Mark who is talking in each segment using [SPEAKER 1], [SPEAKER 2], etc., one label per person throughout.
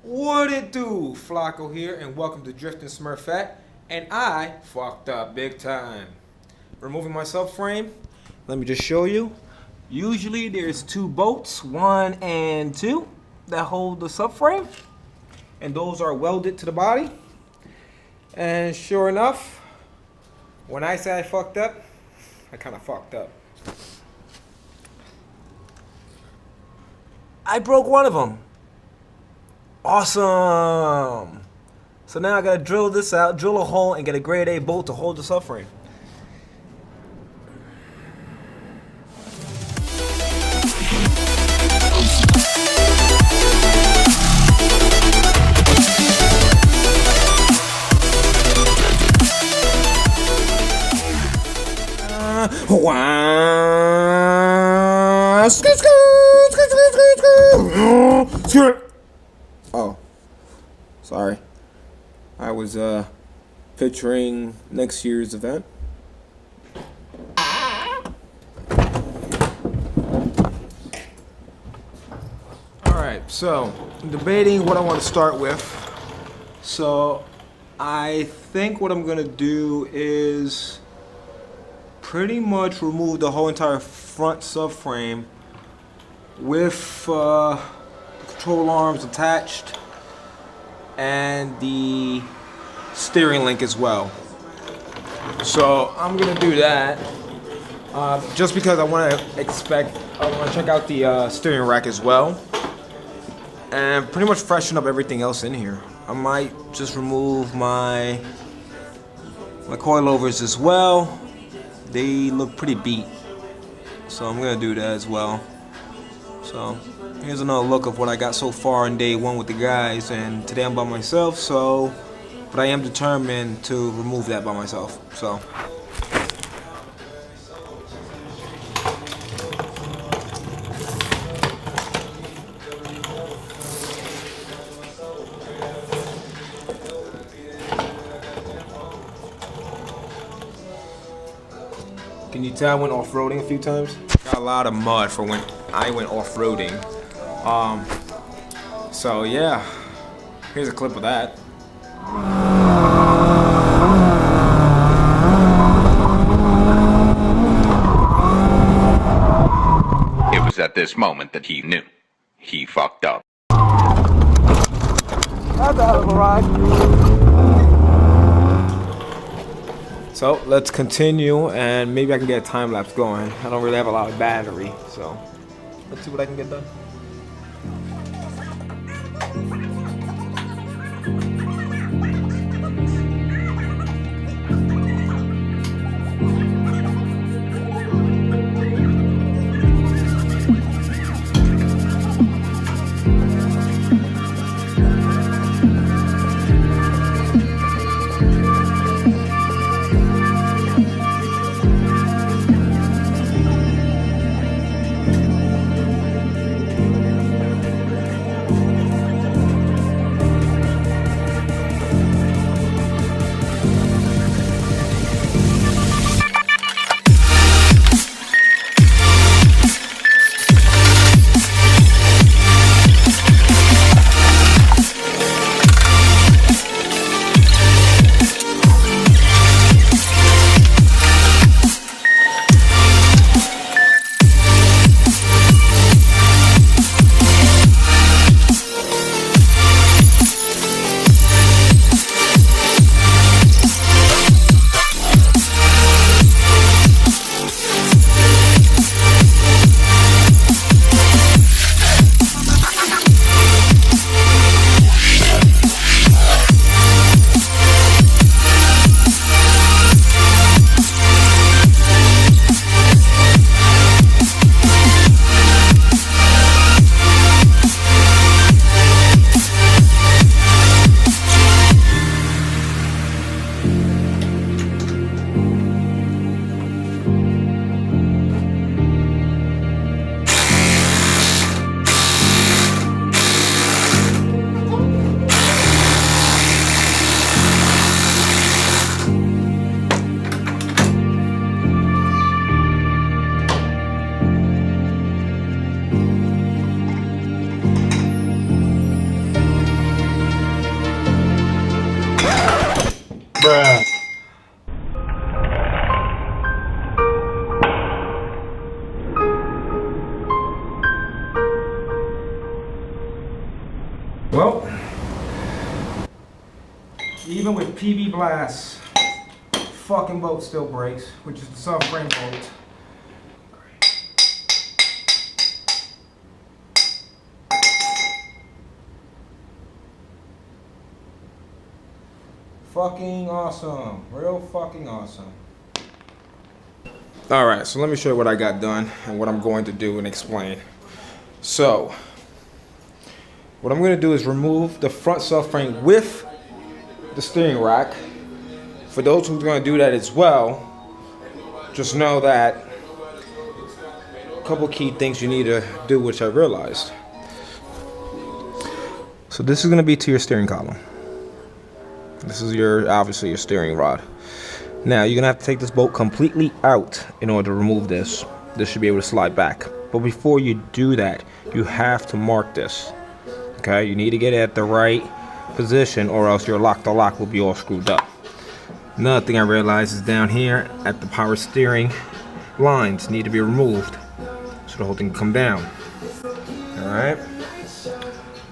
[SPEAKER 1] What it do? FLACO here, and welcome to Drifting Smurfette. And I fucked up big time. Removing my subframe. Let me just show you. Usually there's two bolts, 1 and 2, that hold the subframe. And those are welded to the body. And sure enough, when I say I fucked up, I kind of fucked up. I broke one of them. Awesome. So now I gotta drill this out, drill a hole, and get a grade A bolt to hold the subframe. Oh, sorry. I was picturing next year's event. Alright, so I'm debating what I want to start with. So I think what I'm gonna do is pretty much remove the whole entire front subframe with the control arms attached and the steering link as well. So I'm gonna do that just because I want to check out the steering rack as well, and pretty much freshen up everything else in here. I might just remove my coilovers as well. They look pretty beat, so I'm gonna do that as well. So here's another look of what I got so far on day one with the guys, and today I'm by myself. So, but I am determined to remove that by myself. So. Can you tell I went off-roading a few times? Got a lot of mud for when I went off-roading. So yeah, here's a clip of that.
[SPEAKER 2] It was at this moment that he knew. He fucked up.
[SPEAKER 1] That's a hell of a ride. So let's continue, and maybe I can get a time lapse going. I don't really have a lot of battery, so let's see what I can get done.
[SPEAKER 3] Bruh.
[SPEAKER 1] Well, even with PB blasts, fucking boat still breaks, which is the subframe bolt. Fucking awesome, real fucking awesome. All right, so let me show you what I got done and what I'm going to do and explain. So, what I'm going to do is remove the front subframe with the steering rack. For those who are going to do that as well, just know that a couple key things you need to do, which I realized. So this is going to be to your steering column. This is obviously your steering rod. Now you're going to have to take this bolt completely out in order to remove this. This should be able to slide back. But before you do that, you have to mark this. Okay, you need to get it at the right position or else your lock will be all screwed up. Another thing I realized is down here at the power steering lines need to be removed so the whole thing can come down. Alright,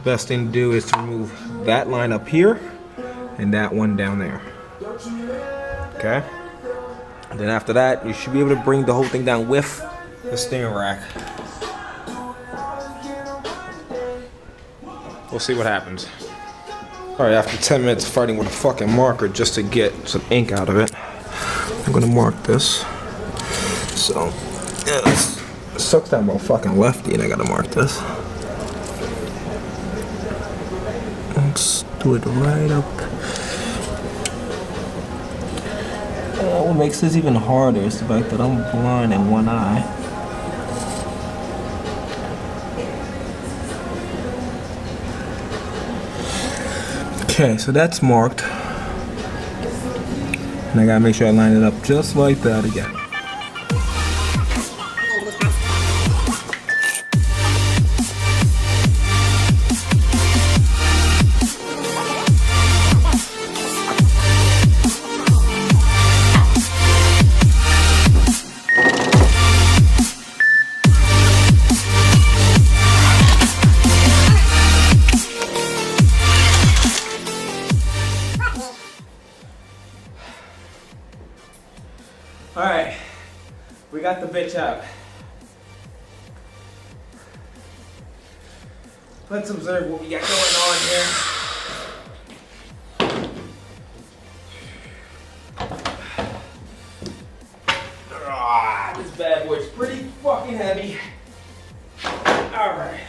[SPEAKER 1] best thing to do is to remove that line up here and that one down there. Okay, and then after that you should be able to bring the whole thing down with the steering rack. We'll see what happens. Alright, after 10 minutes fighting with a fucking marker just to get some ink out of it, I'm gonna mark this. So, yeah, it sucks that I'm a fucking lefty and I gotta mark this. Let's do it right up. What makes this even harder is the fact that I'm blind in one eye. Okay, so that's marked. And I gotta make sure I line it up just like that again. Alright, we got the bitch out. Let's observe what we got going on here. This bad boy's pretty fucking heavy. Alright.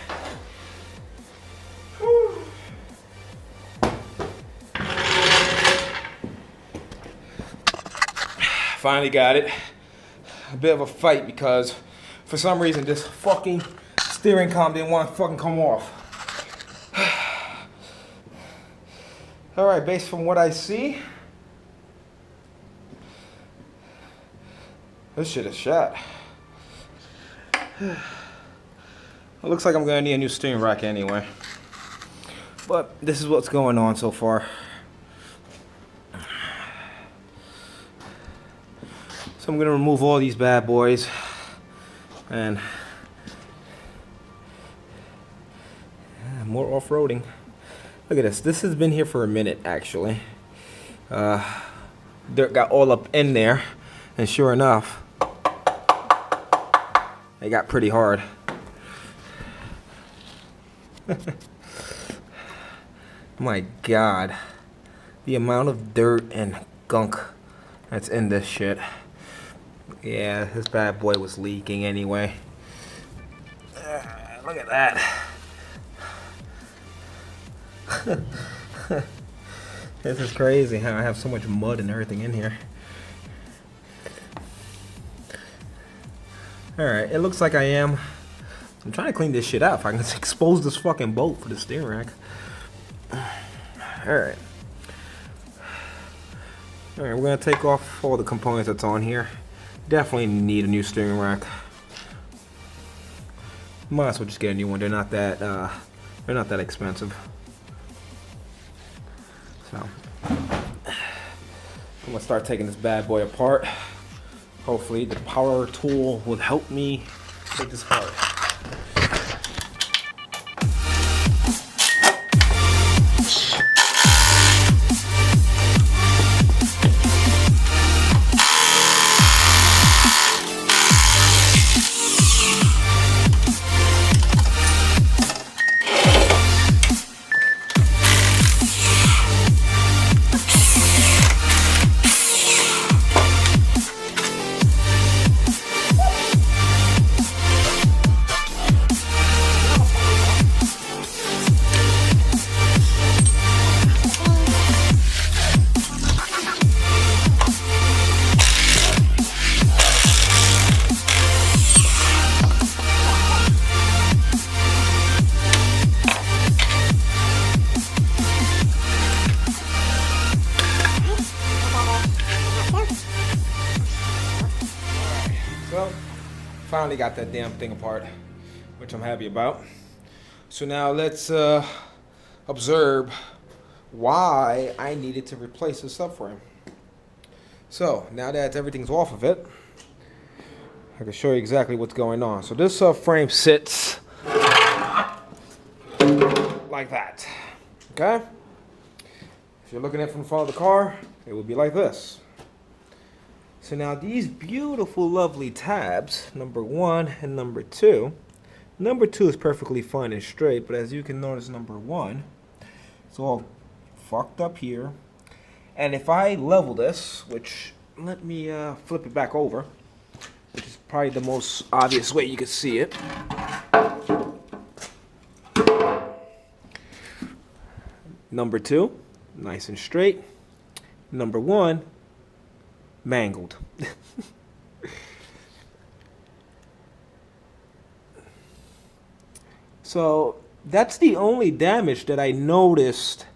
[SPEAKER 1] Finally got it. A bit of a fight because for some reason this fucking steering column didn't want to fucking come off. Alright, based from what I see, this shit is shot. It looks like I'm gonna need a new steering rack anyway. But this is what's going on so far. So I'm gonna remove all these bad boys and more off-roading. Look at this. This has been here for a minute actually. Dirt got all up in there, and sure enough, it got pretty hard. My God, the amount of dirt and gunk that's in this shit. Yeah, this bad boy was leaking anyway. Look at that. This is crazy how I have so much mud and everything in here. Alright, it looks like I'm trying to clean this shit out. If I can expose this fucking bolt for the steering rack. Alright. Alright, we're gonna take off all the components that's on here. Definitely need a new steering rack. Might as well just get a new one. They're not that expensive. So I'm gonna start taking this bad boy apart. Hopefully the power tool will help me take this apart. So, finally got that damn thing apart, which I'm happy about. So now let's observe why I needed to replace the subframe. So now that everything's off of it, I can show you exactly what's going on. So this subframe sits like that, okay? If you're looking at it from the front of the car, it would be like this. So now these beautiful, lovely tabs, number 1 and number 2. Number 2 is perfectly fine and straight, but as you can notice, number 1, it's all fucked up here. And if I level this, which, let me flip it back over, which is probably the most obvious way you can see it. Number 2, nice and straight. Number 1, mangled. So that's the only damage that I noticed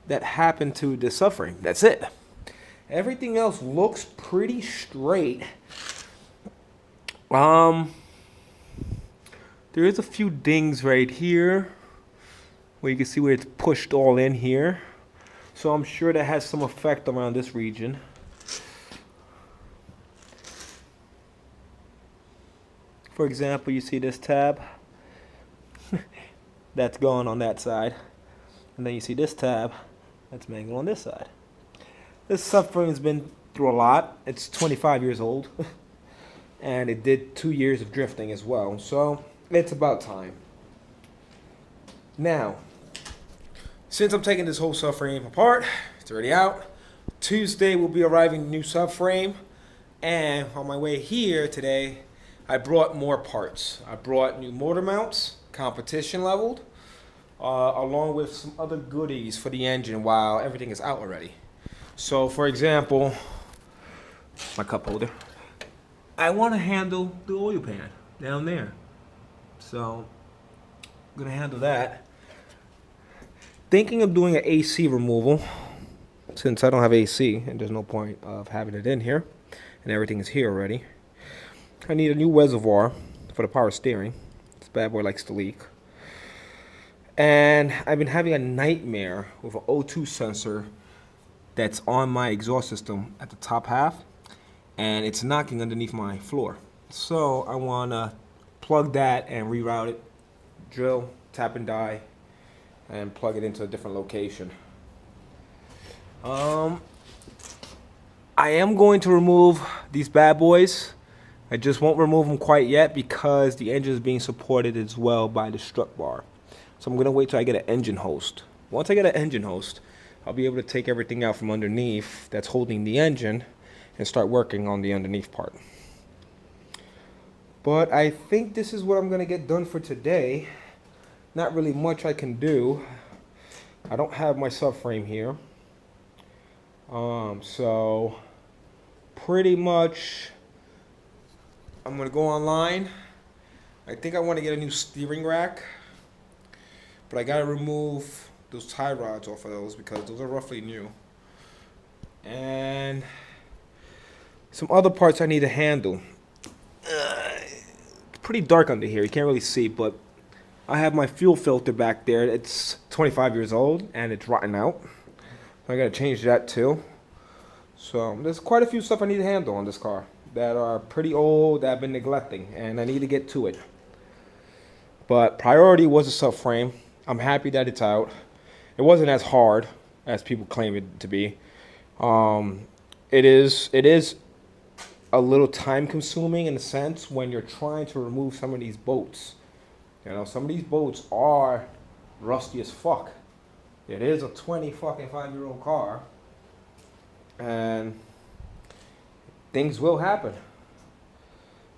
[SPEAKER 1] that happened to the subframe. That's it. Everything else looks pretty straight. There is a few dings right here where you can see where it's pushed all in here. So I'm sure that has some effect around this region. For example, you see this tab, that's going on that side. And then you see this tab, that's mangled on this side. This subframe has been through a lot. It's 25 years old. And it did 2 years of drifting as well. So it's about time. Now, since I'm taking this whole subframe apart, it's already out. Tuesday will be arriving the new subframe. And on my way here today, I brought more parts. I brought new motor mounts, competition leveled, along with some other goodies for the engine while everything is out already. So for example, my cup holder. I want to handle the oil pan down there. So I'm gonna handle that. Thinking of doing an AC removal, since I don't have AC and there's no point of having it in here and everything is here already. I need a new reservoir for the power steering. This bad boy likes to leak. And I've been having a nightmare with an O2 sensor that's on my exhaust system at the top half, and it's knocking underneath my floor. So I want to plug that and reroute it, drill, tap and die, and plug it into a different location. I am going to remove these bad boys. I just won't remove them quite yet because the engine is being supported as well by the strut bar. So I'm going to wait till I get an engine host. Once I get an engine host, I'll be able to take everything out from underneath that's holding the engine and start working on the underneath part. But I think this is what I'm going to get done for today. Not really much I can do. I don't have my subframe here. So pretty much I'm going to go online. I think I want to get a new steering rack. But I got to remove those tie rods off of those because those are roughly new. And some other parts I need to handle. It's pretty dark under here. You can't really see, but I have my fuel filter back there. It's 25 years old and it's rotten out. So I got to change that too. So there's quite a few stuff I need to handle on this car that are pretty old, that I've been neglecting, and I need to get to it. But priority was the subframe. I'm happy that it's out. It wasn't as hard as people claim it to be. It is a little time consuming in a sense when you're trying to remove some of these bolts. You know, some of these bolts are rusty as fuck. It is a 25-year-old car, and things will happen.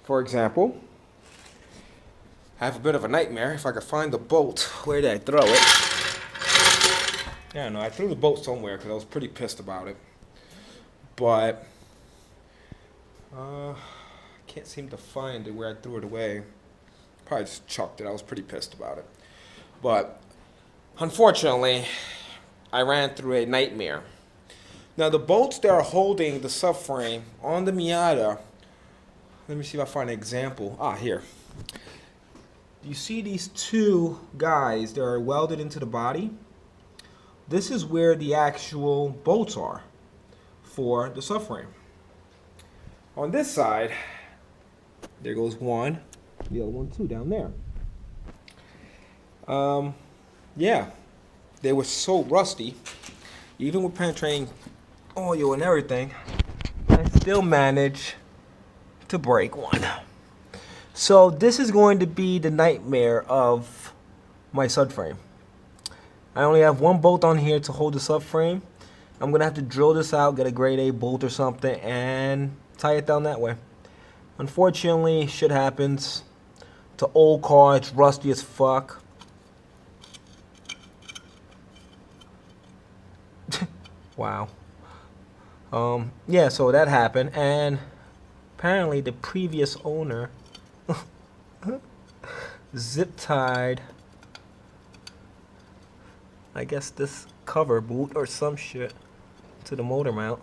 [SPEAKER 1] For example, I have a bit of a nightmare. If I could find the bolt, where did I throw it? Yeah, no, I threw the bolt somewhere because I was pretty pissed about it. But can't seem to find it where I threw it away. Probably just chucked it. I was pretty pissed about it. But unfortunately, I ran through a nightmare. Now the bolts that are holding the subframe on the Miata, let me see if I find an example. Ah, here. You see these two guys that are welded into the body? This is where the actual bolts are for the subframe. On this side, there goes one, the other one too down there. Yeah, they were so rusty, even with penetrating oil and everything, I still managed to break one. So this is going to be the nightmare of my subframe. I only have one bolt on here to hold the subframe. I'm gonna have to drill this out, get a grade A bolt or something, and tie it down that way. Unfortunately, shit happens. It's an old car, it's rusty as fuck. Wow. Yeah, so that happened, and apparently the previous owner zip tied, I guess, this cover boot or some shit to the motor mount.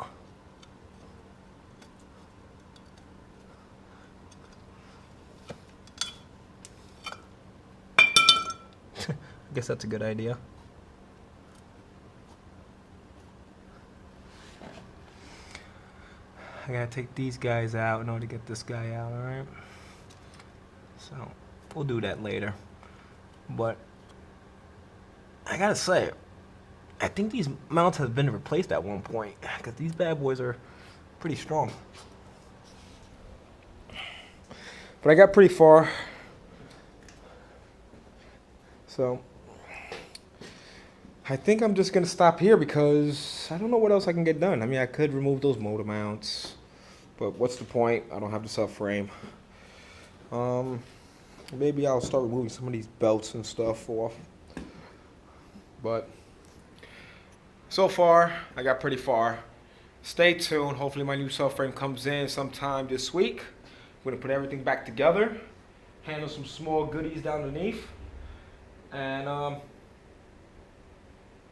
[SPEAKER 1] I guess that's a good idea. I gotta take these guys out in order to get this guy out, alright? So, we'll do that later. But, I gotta say, I think these mounts have been replaced at one point, because these bad boys are pretty strong. But I got pretty far. So, I think I'm just gonna stop here because I don't know what else I can get done. I mean, I could remove those motor mounts, but what's the point? I don't have the subframe. Maybe I'll start removing some of these belts and stuff off. But so far, I got pretty far. Stay tuned. Hopefully my new subframe comes in sometime this week. I'm gonna put everything back together, handle some small goodies down underneath, and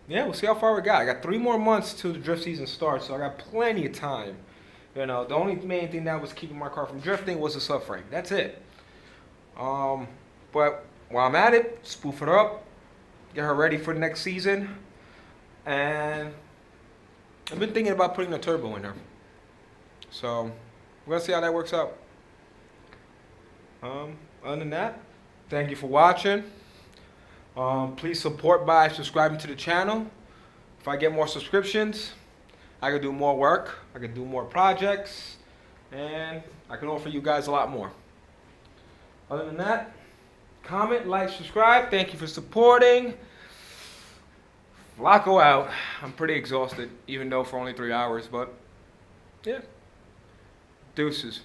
[SPEAKER 1] yeah, we'll see how far we got. I got 3 more months till the drift season starts, so I got plenty of time. You know, the only main thing that was keeping my car from drifting was the subframe. That's it. But while I'm at it, spoof it up, get her ready for the next season, and I've been thinking about putting a turbo in her. So we're gonna see how that works out. Other than that, thank you for watching. Please support by subscribing to the channel. If I get more subscriptions, I can do more work, I can do more projects, and I can offer you guys a lot more. Other than that, comment, like, subscribe. Thank you for supporting. FLACO out. I'm pretty exhausted, even though for only 3 hours, but yeah. Deuces.